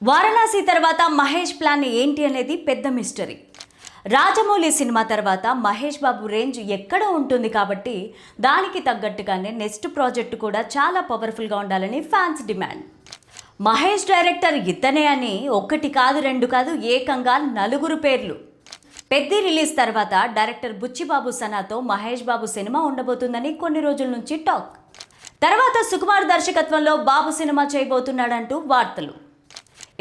వారణాసి తర్వాత మహేష్ ప్లాన్ ఏంటి అనేది పెద్ద మిస్టరీ. రాజమౌళి సినిమా తర్వాత మహేష్ బాబు రేంజ్ ఎక్కడ ఉంటుంది కాబట్టి దానికి తగ్గట్టుగానే నెక్స్ట్ ప్రాజెక్టు కూడా చాలా పవర్ఫుల్గా ఉండాలని ఫ్యాన్స్ డిమాండ్. మహేష్ డైరెక్టర్ ఇతనే అని ఒకటి కాదు రెండు కాదు ఏకంగా నలుగురు పేర్లు. పెద్ది రిలీజ్ తర్వాత డైరెక్టర్ బుచ్చిబాబు సనాతో మహేష్ బాబు సినిమా ఉండబోతుందని కొన్ని రోజుల నుంచి టాక్. తర్వాత సుకుమార్ దర్శకత్వంలో బాబు సినిమా చేయబోతున్నాడంటూ వార్తలు.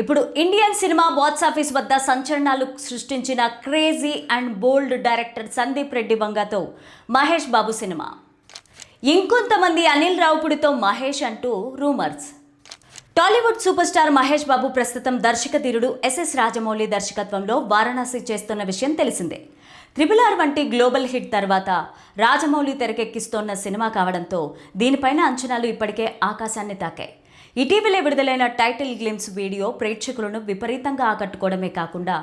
ఇప్పుడు ఇండియన్ సినిమా బాక్స్ ఆఫీస్ వద్ద సంచలనాలు సృష్టించిన crazy and bold director Sandeep Reddy వంగతో మహేష్ బాబు సినిమా. ఇంకొంతమంది అనిల్ రావుపుడితో మహేష్ అంటూ rumours. Tollywood super star Mahesh Babu ప్రస్తుతం దర్శకధీరుడు ఎస్ఎస్ రాజమౌళి దర్శకత్వంలో వారణాసి చేస్తున్న విషయం తెలిసిందే. RRR వంటి గ్లోబల్ హిట్ తర్వాత రాజమౌళి తెరకెక్కిస్తోన్న సినిమా కావడంతో దీనిపైన అంచనాలు ఇప్పటికే ఆకాశాన్ని తాకాయి. ఇటీవలే విడుదలైన టైటిల్ గ్లిమ్స్ వీడియో ప్రేక్షకులను విపరీతంగా ఆకట్టుకోవడమే కాకుండా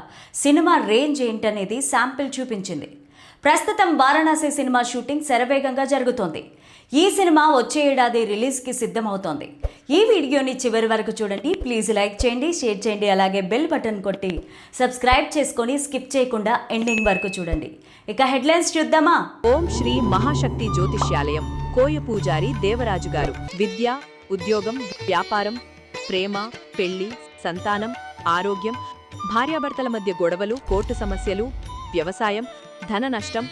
సినిమా రేంజ్ ఏంటనేది శాంపిల్ చూపించింది. ప్రస్తుతం వారణాసి సినిమా షూటింగ్ శరవేగంగా జరుగుతోంది. ఈ సినిమా వచ్చే ఏడాది రిలీజ్కి సిద్ధమవుతోంది. ఈ వీడియోని చివరి వరకు చూడండి. ప్లీజ్ లైక్ చేయండి, షేర్ చేయండి, అలాగే బెల్ బటన్ కొట్టి సబ్స్క్రైబ్ చేసుకొని స్కిప్ చేయకుండా ఎండింగ్ వరకు చూడండి. ఇక హెడ్లైన్స్ చూద్దామా. ఓం శ్రీ మహాశక్తి జ్యోతిష్యాలయం కోయ పూజారి దేవరాజు గారు. విద్య, ఉద్యోగం, వ్యాపారం, ప్రేమ, పెళ్లి, సంతానం, ఆరోగ్యం, భార్యాభర్తల మధ్య గొడవలు, కోర్టు సమస్యలు, వ్యవసాయం, ధన నష్టం,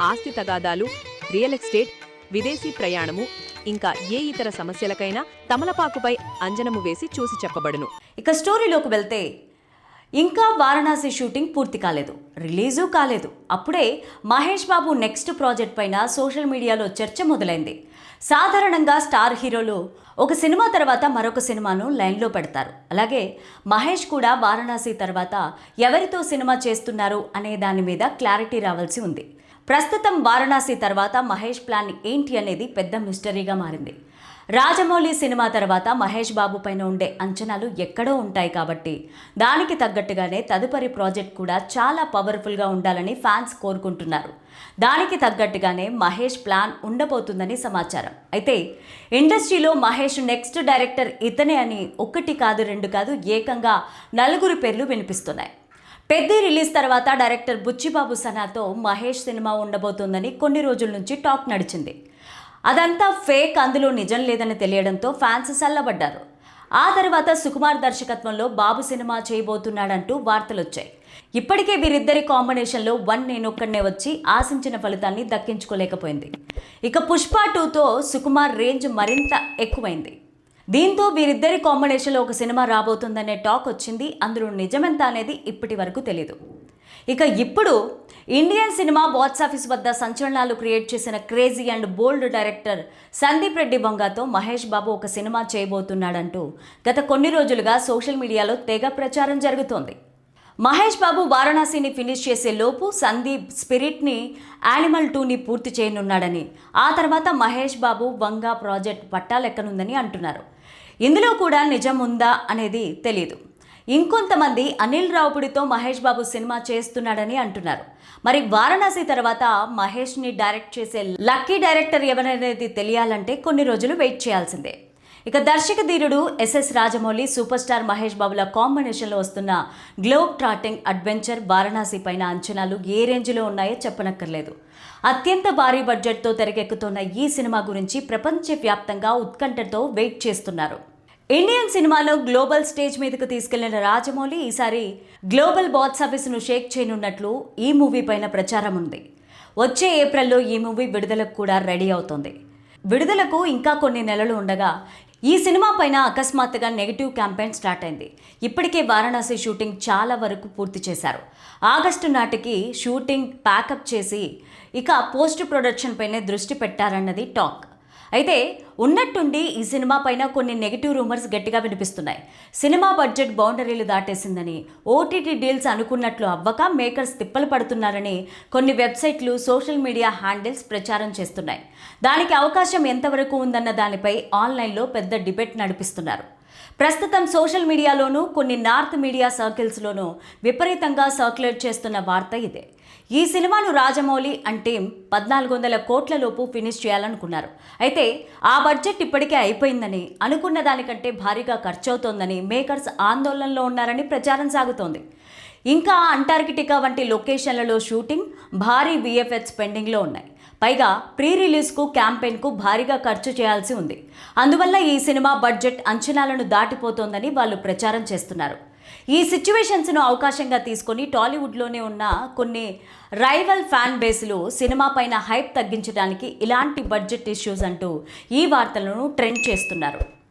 ఆస్తి తగాదాలు, రియల్ ఎస్టేట్, విదేశీ ప్రయాణము, ఇంకా ఏ ఇతర సమస్యలకైనా తమలపాకుపై అంజనము వేసి చూసి చెప్పబడును. ఇక స్టోరీలోకి వెళ్తే ఇంకా వారణాసి షూటింగ్ పూర్తి కాలేదు, రిలీజు కాలేదు. అప్పుడే మహేష్ బాబు నెక్స్ట్ ప్రాజెక్ట్ పైన సోషల్ మీడియాలో చర్చ మొదలైంది. సాధారణంగా స్టార్ హీరోలు ఒక సినిమా తర్వాత మరొక సినిమాను లైన్లో పెడతారు. అలాగే మహేష్ కూడా వారణాసి తర్వాత ఎవరితో సినిమా చేస్తున్నారు అనే దాని మీద క్లారిటీ రావాల్సి ఉంది. ప్రస్తుతం వారణాసి తర్వాత మహేష్ ప్లాన్ ఏంటి అనేది పెద్ద మిస్టరీగా మారింది. రాజమౌళి సినిమా తర్వాత మహేష్ బాబు పైన ఉండే అంచనాలు ఎక్కడో ఉంటాయి కాబట్టి దానికి తగ్గట్టుగానే తదుపరి ప్రాజెక్ట్ కూడా చాలా పవర్ఫుల్గా ఉండాలని ఫ్యాన్స్ కోరుకుంటున్నారు. దానికి తగ్గట్టుగానే మహేష్ ప్లాన్ ఉండబోతుందని సమాచారం. అయితే ఇండస్ట్రీలో మహేష్ నెక్స్ట్ డైరెక్టర్ ఇతనే అని ఒకటి కాదు రెండు కాదు ఏకంగా నలుగురు పేర్లు వినిపిస్తున్నాయి. పెద్ది రిలీజ్ తర్వాత డైరెక్టర్ బుచ్చిబాబు సనాతో మహేష్ సినిమా ఉండబోతుందని కొన్ని రోజుల నుంచి టాక్ నడిచింది. అదంతా ఫేక్, అందులో నిజం లేదని తెలియడంతో ఫ్యాన్స్ చల్లబడ్డారు. ఆ తర్వాత సుకుమార్ దర్శకత్వంలో బాబు సినిమా చేయబోతున్నాడంటూ వార్తలు వచ్చాయి. ఇప్పటికే వీరిద్దరి కాంబినేషన్లో నేనొక్కడనే వచ్చి ఆశించిన ఫలితాన్ని దక్కించుకోలేకపోయింది. ఇక పుష్ప 2తో సుకుమార్ రేంజ్ మరింత ఎక్కువైంది. దీంతో వీరిద్దరి కాంబినేషన్లో ఒక సినిమా రాబోతుందనే టాక్ వచ్చింది. అందులో నిజమెంత అనేది ఇప్పటి వరకు తెలీదు. ఇక ఇప్పుడు ఇండియన్ సినిమా బాక్స్ ఆఫీస్ వద్ద సంచలనాలు క్రియేట్ చేసిన crazy and bold director Sandeep Reddy వంగతో మహేష్ బాబు ఒక సినిమా చేయబోతున్నాడంటూ గత కొన్ని రోజులుగా సోషల్ మీడియాలో తెగ ప్రచారం జరుగుతోంది. మహేష్ బాబు వారణాసిని ఫినిష్ చేసే లోపు సందీప్ స్పిరిట్ని యానిమల్ 2ని పూర్తి చేయనున్నాడని, ఆ తర్వాత మహేష్ బాబు వంగ ప్రాజెక్ట్ పట్టాలెక్కనుందని అంటున్నారు. ఇందులో కూడా నిజం ఉందా అనేది తెలీదు. ఇంకొంతమంది అనిల్ రావుపుడితో మహేష్ బాబు సినిమా చేస్తున్నాడని అంటున్నారు. మరి వారణాసి తర్వాత మహేష్ని డైరెక్ట్ చేసే లక్కీ డైరెక్టర్ ఎవరనేది తెలియాలంటే కొన్ని రోజులు వెయిట్ చేయాల్సిందే. ఇక దర్శకధీరుడు S S Rajamouli, super star Mahesh బాబుల కాంబినేషన్లో వస్తున్న గ్లోబ్ ట్రాటింగ్ అడ్వెంచర్ వారణాసి పైన అంచనాలు ఏ రేంజ్లో ఉన్నాయో చెప్పనక్కర్లేదు. అత్యంత భారీ బడ్జెట్తో తెరకెక్కుతున్న ఈ సినిమా గురించి ప్రపంచవ్యాప్తంగా ఉత్కంఠతో వెయిట్ చేస్తున్నారు. ఇండియన్ సినిమాలో గ్లోబల్ స్టేజ్ మీదకు తీసుకెళ్లిన రాజమౌళి ఈసారి గ్లోబల్ బాక్స్ ఆఫీస్ను షేక్ చేయనున్నట్లు ఈ మూవీ పైన ప్రచారం ఉంది. వచ్చే ఏప్రిల్లో ఈ మూవీ విడుదలకు కూడా రెడీ అవుతోంది. విడుదలకు ఇంకా కొన్ని నెలలు ఉండగా ఈ సినిమా పైన అకస్మాత్తుగా నెగిటివ్ క్యాంపెయిన్ స్టార్ట్ అయింది. ఇప్పటికే వారణాసి షూటింగ్ చాలా వరకు పూర్తి చేశారు. ఆగస్టు నాటికి షూటింగ్ ప్యాకప్ చేసి ఇక పోస్ట్ ప్రొడక్షన్ పైనే దృష్టి పెట్టారన్నది టాక్. అయితే ఉన్నట్టుండి ఈ సినిమా పైన కొన్ని నెగిటివ్ రూమర్స్ గట్టిగా వినిపిస్తున్నాయి. సినిమా బడ్జెట్ బౌండరీలు దాటేసిందని, ఓటీటీ డీల్స్ అనుకున్నట్లు అవ్వక మేకర్స్ తిప్పలు పడుతున్నారని కొన్ని వెబ్సైట్లు, సోషల్ మీడియా హ్యాండిల్స్ ప్రచారం చేస్తున్నాయి. దానికి అవకాశం ఎంతవరకు ఉందన్న దానిపై ఆన్లైన్లో పెద్ద డిబేట్ నడిపిస్తున్నారు. ప్రస్తుతం సోషల్ మీడియాలోనూ కొన్ని నార్త్ మీడియా సర్కిల్స్లోనూ విపరీతంగా సర్క్యులేట్ చేస్తున్న వార్త ఇదే. ఈ సినిమాను రాజమౌళి అండ్ టీం 1400 కోట్ల లోపు ఫినిష్ చేయాలనుకున్నారు. అయితే ఆ బడ్జెట్ ఇప్పటికే అయిపోయిందని, అనుకున్న దానికంటే భారీగా ఖర్చవుతోందని మేకర్స్ ఆందోళనలో ఉన్నారని ప్రచారం సాగుతోంది. ఇంకా అంటార్కిటికా వంటి లొకేషన్లలో షూటింగ్, భారీ విఎఫ్ఎక్స్ పెండింగ్లో ఉన్నాయి. పైగా ప్రీ రిలీజ్కు క్యాంపెయిన్కు భారీగా ఖర్చు చేయాల్సి ఉంది. అందువల్ల ఈ సినిమా బడ్జెట్ అంచనాలను దాటిపోతోందని వాళ్ళు ప్రచారం చేస్తున్నారు. ఈ సిచ్యువేషన్స్ను అవకాశంగా తీసుకొని టాలీవుడ్లోనే ఉన్న కొన్ని రైవల్ ఫ్యాన్ బేస్లు సినిమా పైన హైప్ తగ్గించడానికి ఇలాంటి బడ్జెట్ ఇష్యూస్ అంటూ ఈ వార్తలను ట్రెండ్ చేస్తున్నారు.